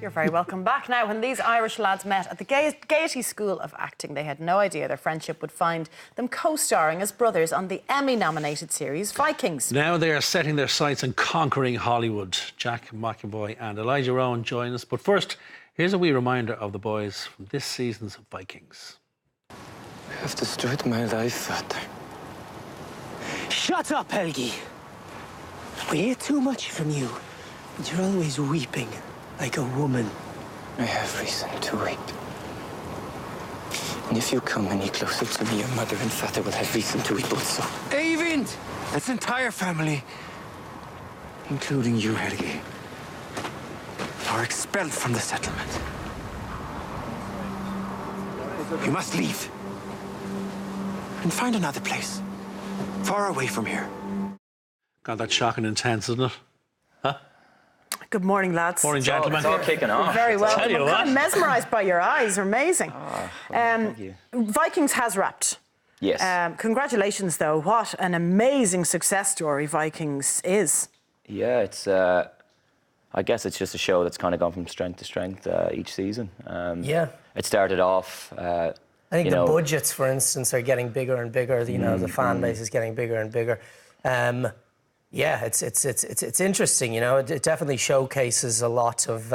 You're very welcome back. Now, when these Irish lads met at the Gaiety School of Acting, they had no idea their friendship would find them co-starring as brothers on the Emmy-nominated series Vikings. Now they are setting their sights on conquering Hollywood. Jack McAvoy and Elijah Rowan join us. But first, here's a wee reminder of the boys from this season's Vikings. I have destroyed my life, Father. Shut up, Helgi. We hear too much from you. And you're always weeping like a woman. I have reason to weep. And if you come any closer to me, your mother and father will have reason to weep also. Eyvind! That's entire family, including you, Helgi, are expelled from the settlement. You must leave. And find another place, far away from here. God, that's shocking and intense, isn't it? Huh? Good morning, lads. Morning, gentlemen. It's all kicking off. Very well. Tell you I'm what. kind of mesmerised by your eyes. They're amazing. Thank you. Vikings has wrapped. Yes. Congratulations, though. What an amazing success story Vikings is. Yeah, it's. I guess it's just a show that's kind of gone from strength to strength each season. Yeah. It started off. I think the budgets, for instance, are getting bigger and bigger. You know, the fan base is getting bigger and bigger. Yeah, it's interesting. You know, it definitely showcases a lot of.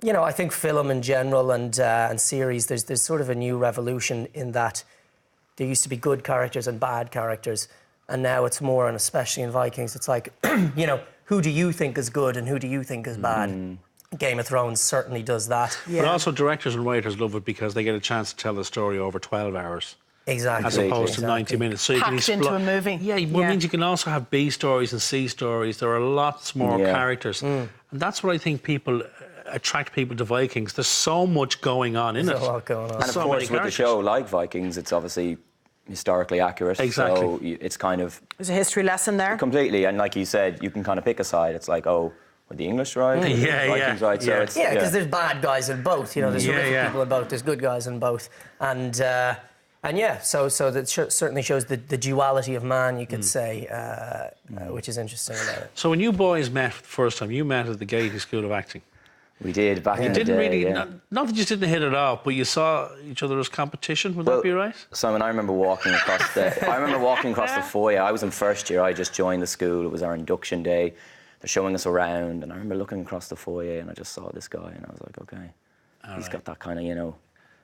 You know, I think film in general and series. There's sort of a new revolution in that there used to be good characters and bad characters, and now it's more, and especially in Vikings, it's like, you know, who do you think is good and who do you think is bad? Game of Thrones certainly does that. Yeah. But also directors and writers love it because they get a chance to tell the story over 12 hours. Exactly. As opposed to 90 minutes. So you can Packed into a movie. Yeah, it means you can also have B stories and C stories. There are lots more characters. And that's what I think people attract people to Vikings. There's so much going on in it. There's a lot going on. And of So course, many with characters. a show like Vikings, it's obviously historically accurate. Exactly. So it's kind of There's a history lesson there. completely. And like you said, you can kind of pick a side. It's like, oh, were the English right? Were the Vikings right? So it's, Yeah, because there's bad guys in both. You know, there's horrific people in both. There's good guys in both. And yeah, so that certainly shows the duality of man, you could say, which is interesting about it. So when you boys met for the first time, you met at the Gaiety School of Acting. we did back in the Didn't day. really, yeah. not that you didn't hit it off, but you saw each other as competition. Would that be right? Simon, I remember walking across the foyer. I was in first year. I just joined the school. It was our induction day. They're showing us around, and I remember looking across the foyer, and I just saw this guy, and I was like, okay, he's got that kind of, you know,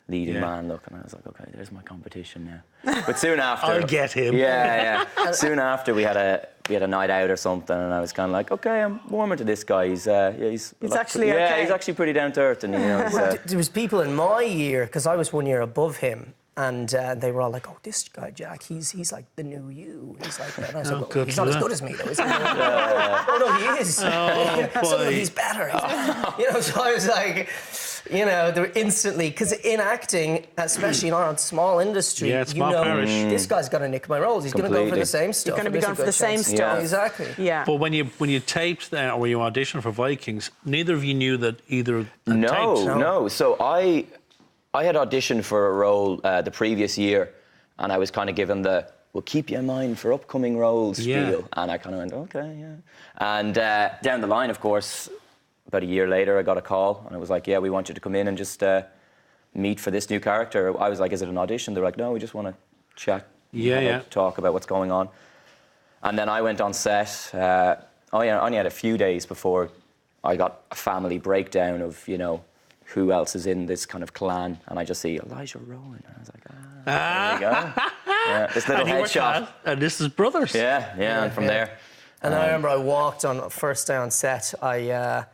leading man look, and I was like, okay, there's my competition now. But soon after, I'll get him. Yeah. Soon after, we had a night out or something, and I was kind of like, okay, I'm warmer to this guy. He's actually okay. he's actually pretty down to earth, and you know. There was people in my year, because I was 1 year above him, and they were all like, oh, this guy, Jack, he's like the new you. He's like, and I was like, well, he's not as good as me, though, is he? Oh, no, he is. So he's better. You know, so I was like, you know, they were instantly, because in acting, especially in our small industry, it's you know, Irish. this guy's going to nick my roles. He's going to go for the same stuff. You're going to be going for the same stuff. Yeah. Exactly. Yeah. But when you taped that, or when you auditioned for Vikings, neither of you knew that either had taped. No. So I had auditioned for a role the previous year, and I was kind of given the, well, keep you in mind for upcoming roles spiel. And I kind of went, okay, yeah. And down the line, of course, about a year later, I got a call, and it was like, yeah, we want you to come in and just meet for this new character. I was like, is it an audition? They're like, no, we just want to chat, talk about what's going on. And then I went on set. I only had a few days before I got a family breakdown of, you know, who else is in this kind of clan, and I just see Elijah Rowan, and I was like, there you go. Yeah, this little headshot. And this is brothers. Yeah, and from there. And I remember I walked on first day on set. I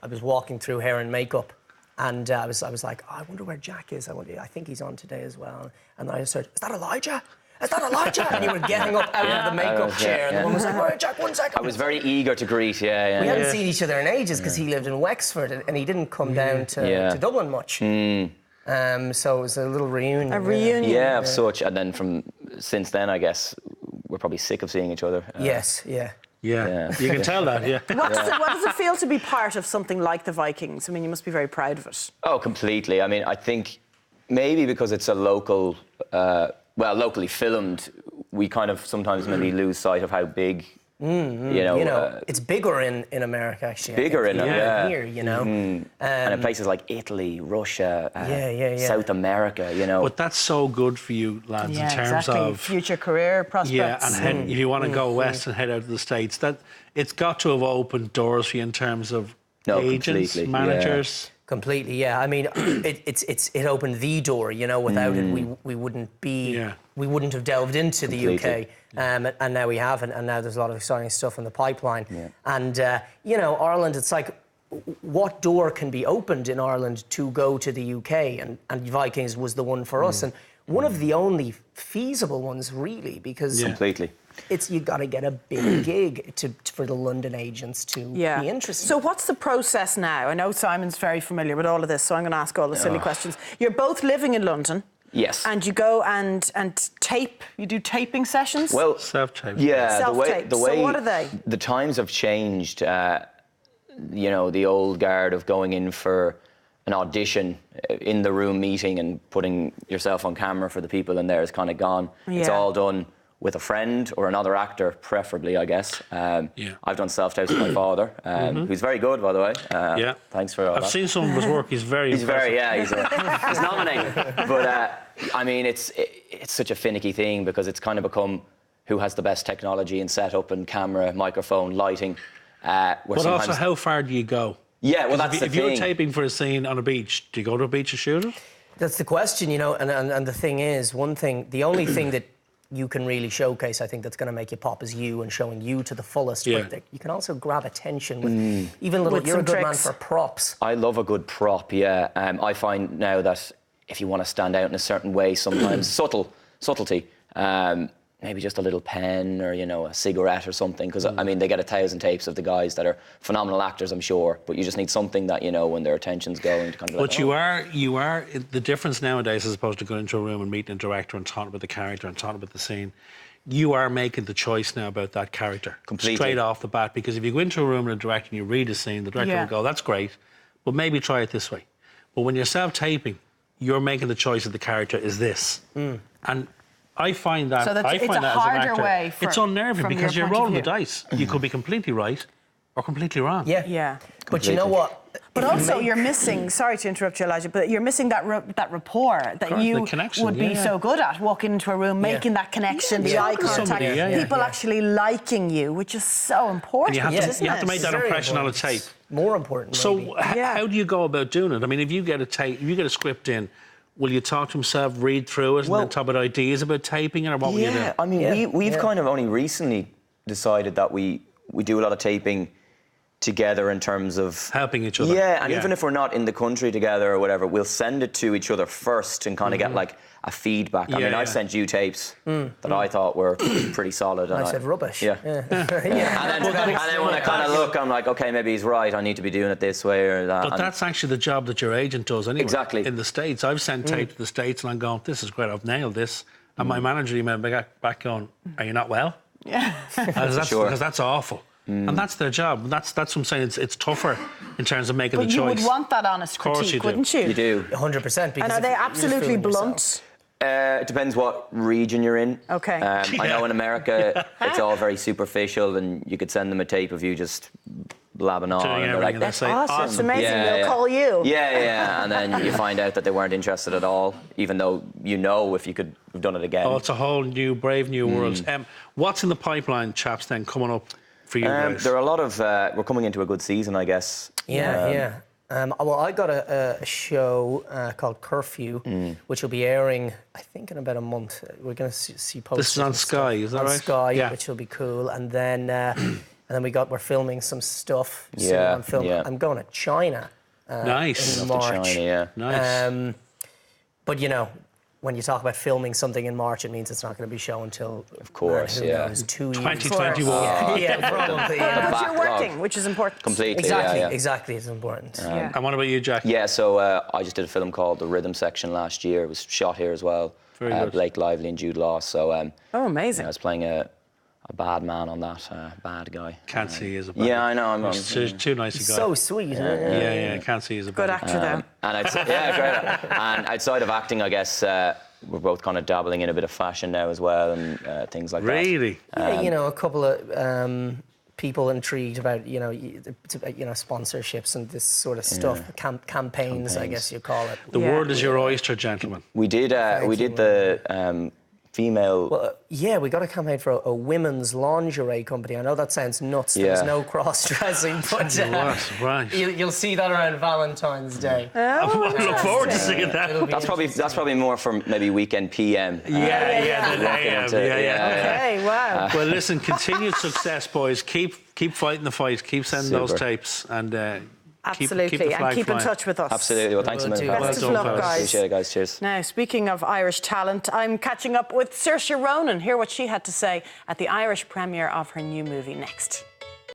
was walking through hair and makeup, and I was like, oh, I wonder where Jack is. I think he's on today as well. And I said, is that Elijah? Is that Elijah? And you were getting up out of the makeup chair, and the woman was like, all right, Jack, 1 second. I was very eager to greet, We hadn't seen each other in ages because he lived in Wexford, and he didn't come down to Dublin much. So it was a little reunion. A reunion. Yeah, of such. And then since then, I guess, we're probably sick of seeing each other. Yes, yeah. Yeah, you can tell that, What does it feel to be part of something like the Vikings? I mean, you must be very proud of it. Oh, completely. I mean, I think maybe because it's a locally filmed, we kind of sometimes maybe lose sight of how big It's bigger in America, actually. Bigger in than here, you know. And in places like Italy, Russia, South America, But that's so good for you, lads, in terms of future career prospects. Yeah, and if you want to go west and head out to the States, that it's got to have opened doors for you in terms of agents, managers. Completely, yeah. I mean, it opened the door. Without it, we wouldn't be. Yeah. We wouldn't have delved into the UK, and now we have, and now there's a lot of exciting stuff in the pipeline. Yeah. And Ireland, it's like, what door can be opened in Ireland to go to the UK? And Vikings was the one for us, and one of the only feasible ones, really, because completely. You've got to get a big gig for the London agents to be interested. So what's the process now? I know Simon's very familiar with all of this, so I'm going to ask all the silly questions. You're both living in London. Yes. And you go and tape. You do taping sessions. Well, self-tape. Yeah. Self-tape. The way so what are they? The times have changed. The old guard of going in for an audition in the room meeting and putting yourself on camera for the people in there is kind of gone. Yeah. It's all done with a friend or another actor, preferably, I guess. I've done self-tapes with my father, who's very good, by the way. Thanks for all that. I've seen some of his work. He's very impressive. He's nominated. But, I mean, it's such a finicky thing because it's kind of become who has the best technology and setup and camera, microphone, lighting. But also, how far do you go? Yeah, well, that's the thing. If you're taping for a scene on a beach, do you go to a beach and shoot it? That's the question, and the thing is, the only thing that you can really showcase, I think, that's going to make you pop is you and showing you to the fullest. Yeah. But you can also grab attention with even little. You're a good man for props. I love a good prop. Yeah, I find now that if you want to stand out in a certain way, sometimes subtlety. Maybe just a little pen or a cigarette or something. Because I mean, they get 1,000 tapes of the guys that are phenomenal actors, I'm sure. But you just need something that when their attention's going to kind of. But you are the difference nowadays, as opposed to going into a room and meeting a director and talking about the character and talking about the scene. You are making the choice now about that character completely straight off the bat. Because if you go into a room with a director and you read a scene, the director will go, "That's great, but maybe try it this way." But when you're self-taping, you're making the choice that the character is this, and I find that. So it's a harder way. It's unnerving because you're rolling the dice. You could be completely right or completely wrong. Yeah. But you know what? But also, you're missing. Sorry to interrupt you, Elijah, but you're missing that rapport that you would be so good at. Walking into a room, making that connection, the eye contact, people actually liking you, which is so important. And you have to make that impression on a tape. More important. So how do you go about doing it? I mean, if you get a script in, will you talk to himself, read through it, and then talk about ideas about taping it, or what will you do? I mean, we've kind of only recently decided that we do a lot of taping together in terms of helping each other. Yeah, and even if we're not in the country together or whatever, we'll send it to each other first and kind of get like a feedback. I mean, I've sent you tapes that I thought were pretty solid. And I said rubbish. Yeah. And then when I kind of look, I'm like, okay, maybe he's right. I need to be doing it this way or that. But that's actually the job that your agent does anyway. Exactly. In the States, I've sent tape to the States and I'm going, this is great, I've nailed this. And my manager emailed me back going, are you not well? Yeah. Because that's awful. And that's their job. That's what I'm saying. It's tougher in terms of making the choice. But you would want that honest critique, wouldn't you? You do. 100%. And are they absolutely blunt? It depends what region you're in. Okay. I know in America it's all very superficial, and you could send them a tape of you just blabbing on. And they're like, that's awesome. It's amazing. They'll call you. Yeah. And then you find out that they weren't interested at all, even though if you could have done it again. Oh, it's a whole new, brave new world. What's in the pipeline, chaps, then, coming up for you guys? There are a lot of... we're coming into a good season, I guess. Yeah. Well, I got a show called Curfew, which will be airing, I think, in about a month. We're going to see posters. This is on Sky, is that right? On Sky, which will be cool. And then we're filming some stuff. Yeah. I'm going to China. Nice. In March. China, yeah. Nice. But when you talk about filming something in March, it means it's not going to be shown until, of course, 2 years. 2021. Yeah, probably. But you're working, which is important. Completely. Exactly, it's important. And what about you, Jack? Yeah, so I just did a film called The Rhythm Section last year. It was shot here as well. Very good. Blake Lively and Jude Law. So, amazing. I was playing a bad man on that, bad guy. Can't see he is a bad Yeah, I know. I'm too nice a guy. So sweet. Yeah, can't see he's a bad Good actor, though. And great. And outside of acting, I guess, we're both kind of dabbling in a bit of fashion now as well, and things like that. Really? Yeah, you know, a couple of people intrigued about, you know, sponsorships and this sort of stuff, campaigns, I guess you call it. The world is your oyster, gentlemen. We did the female... Well, yeah, we got a campaign for a women's lingerie company. I know that sounds nuts. There's no cross-dressing, but right. You'll see that around Valentine's Day. I look forward to seeing that. That's probably more for maybe weekend PM. Yeah. Okay, wow. Well, listen, continued success, boys. Keep fighting the fight. Keep sending those tapes, and absolutely, keep in touch with us. Absolutely. Well, thanks a million. Best of luck, guys. Appreciate it, guys. Cheers. Now, speaking of Irish talent, I'm catching up with Saoirse Ronan. Hear what she had to say at the Irish premiere of her new movie next.